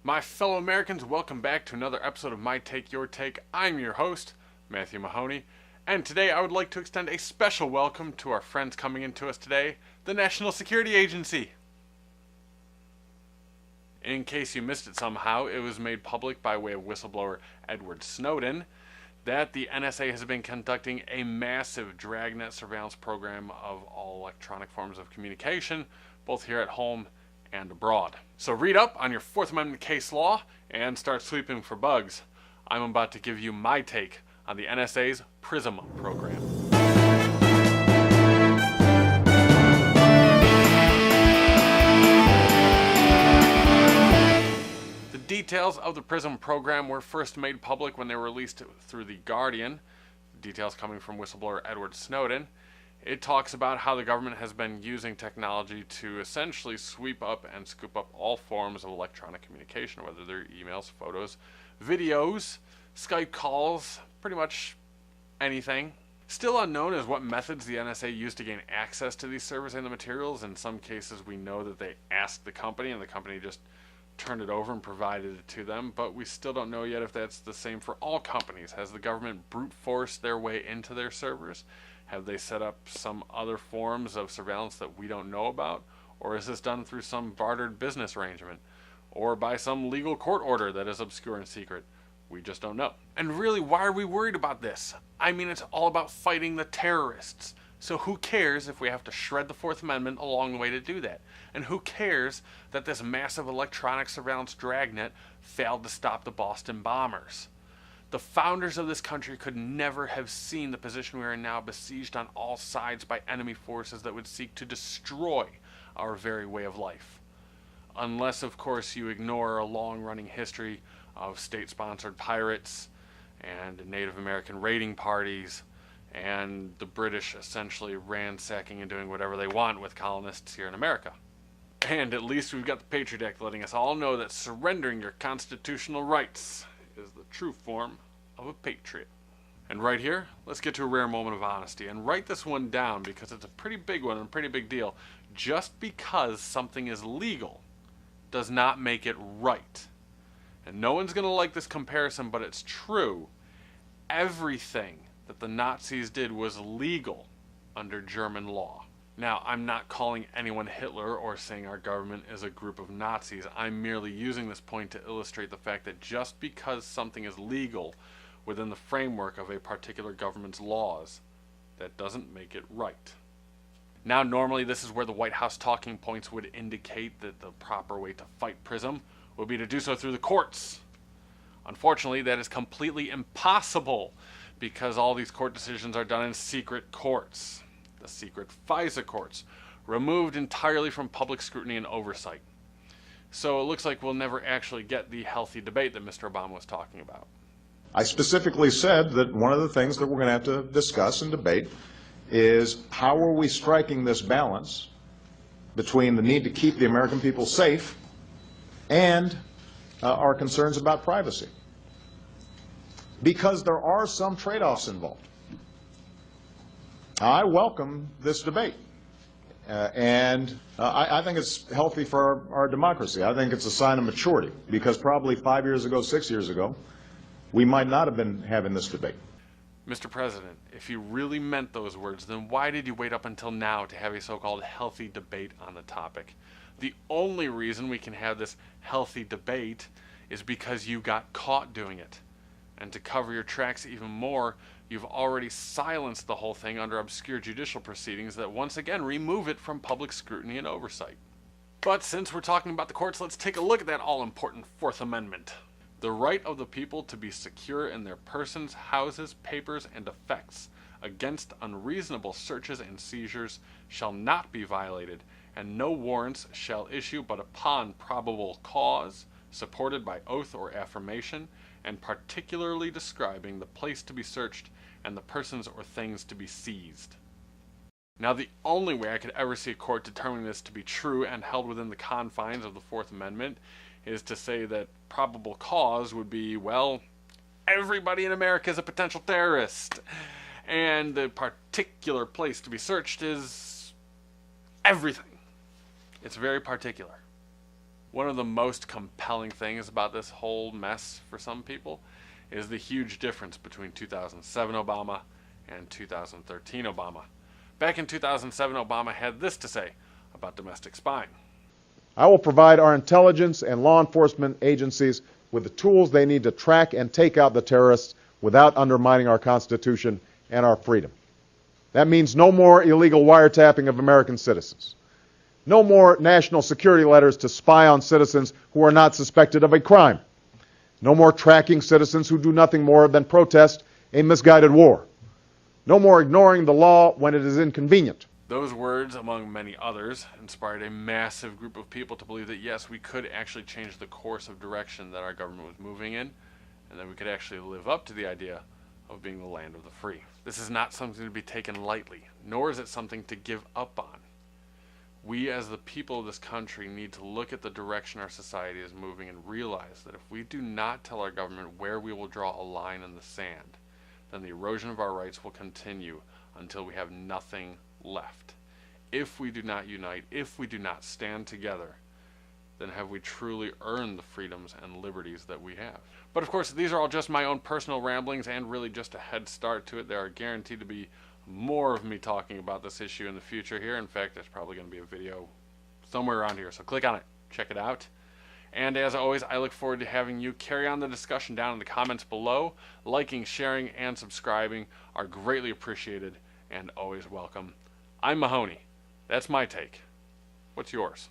My fellow Americans, welcome back to another episode of My Take, Your Take. I'm your host, Matthew Mahoney, and today I would like to extend a special welcome to our friends coming into us today, the National Security Agency. In case you missed it somehow, it was made public by way of whistleblower Edward Snowden that the NSA has been conducting a massive dragnet surveillance program of all electronic forms of communication, both here at home and abroad. So read up on your Fourth Amendment case law and start sweeping for bugs. I'm about to give you my take on the NSA's PRISM program. The details of the PRISM program were first made public when they were released through The Guardian. Details coming from whistleblower Edward Snowden. It talks about how the government has been using technology to essentially sweep up and scoop up all forms of electronic communication, whether they're emails, photos, videos, Skype calls, pretty much anything. Still unknown is what methods the NSA used to gain access to these servers and the materials. In some cases, we know that they asked the company and the company just turned it over and provided it to them, but we still don't know yet if that's the same for all companies. Has the government brute forced their way into their servers? Have they set up some other forms of surveillance that we don't know about? Or is this done through some bartered business arrangement? Or by some legal court order that is obscure and secret? We just don't know. And really, why are we worried about this? I mean, it's all about fighting the terrorists. So who cares if we have to shred the Fourth Amendment along the way to do that? And who cares that this massive electronic surveillance dragnet failed to stop the Boston bombers? The founders of this country could never have seen the position we are in now, besieged on all sides by enemy forces that would seek to destroy our very way of life. Unless, of course, you ignore a long-running history of state-sponsored pirates and Native American raiding parties and the British essentially ransacking and doing whatever they want with colonists here in America. And at least we've got the Patriot Act letting us all know that surrendering your constitutional rights is the true form of a patriot. And right here, let's get to a rare moment of honesty and write this one down because it's a pretty big one and a pretty big deal. Just because something is legal does not make it right. And no one's going to like this comparison, but it's true. Everything that the Nazis did was legal under German law. Now, I'm not calling anyone Hitler or saying our government is a group of Nazis. I'm merely using this point to illustrate the fact that just because something is legal within the framework of a particular government's laws, that doesn't make it right. Now, normally this is where the White House talking points would indicate that the proper way to fight PRISM would be to do so through the courts. Unfortunately, that is completely impossible because all these court decisions are done in secret courts. The secret FISA courts, removed entirely from public scrutiny and oversight. So it looks like we'll never actually get the healthy debate that Mr. Obama was talking about. I specifically said that one of the things that we're going to have to discuss and debate is how are we striking this balance between the need to keep the American people safe and our concerns about privacy. Because there are some trade-offs involved. I welcome this debate, and I think it's healthy for our democracy. I think it's a sign of maturity, because probably 5 years ago, 6 years ago, we might not have been having this debate. Mr. President, if you really meant those words, then why did you wait up until now to have a so-called healthy debate on the topic? The only reason we can have this healthy debate is because you got caught doing it. And to cover your tracks even more, you've already silenced the whole thing under obscure judicial proceedings that once again remove it from public scrutiny and oversight. But since we're talking about the courts, let's take a look at that all-important Fourth Amendment. The right of the people to be secure in their persons, houses, papers, and effects against unreasonable searches and seizures shall not be violated, and no warrants shall issue but upon probable cause, supported by oath or affirmation, and particularly describing the place to be searched and the persons or things to be seized. Now, the only way I could ever see a court determining this to be true and held within the confines of the Fourth Amendment is to say that probable cause would be, well, everybody in America is a potential terrorist, and the particular place to be searched is everything. It's very particular. One of the most compelling things about this whole mess for some people is the huge difference between 2007 Obama and 2013 Obama. Back in 2007, Obama had this to say about domestic spying. I will provide our intelligence and law enforcement agencies with the tools they need to track and take out the terrorists without undermining our Constitution and our freedom. That means no more illegal wiretapping of American citizens. No more national security letters to spy on citizens who are not suspected of a crime. No more tracking citizens who do nothing more than protest a misguided war. No more ignoring the law when it is inconvenient. Those words, among many others, inspired a massive group of people to believe that yes, we could actually change the course of direction that our government was moving in, and that we could actually live up to the idea of being the land of the free. This is not something to be taken lightly, nor is it something to give up on. We as the people of this country need to look at the direction our society is moving and realize that if we do not tell our government where we will draw a line in the sand, then the erosion of our rights will continue until we have nothing left. If we do not unite, if we do not stand together, then have we truly earned the freedoms and liberties that we have? But of course, these are all just my own personal ramblings and really just a head start to it. There are guaranteed to be more of me talking about this issue in the future here. In fact, there's probably going to be a video somewhere around here, so click on it, check it out. And as always, I look forward to having you carry on the discussion down in the comments below. Liking, sharing, and subscribing are greatly appreciated and always welcome. I'm Mahoney. That's my take. What's yours?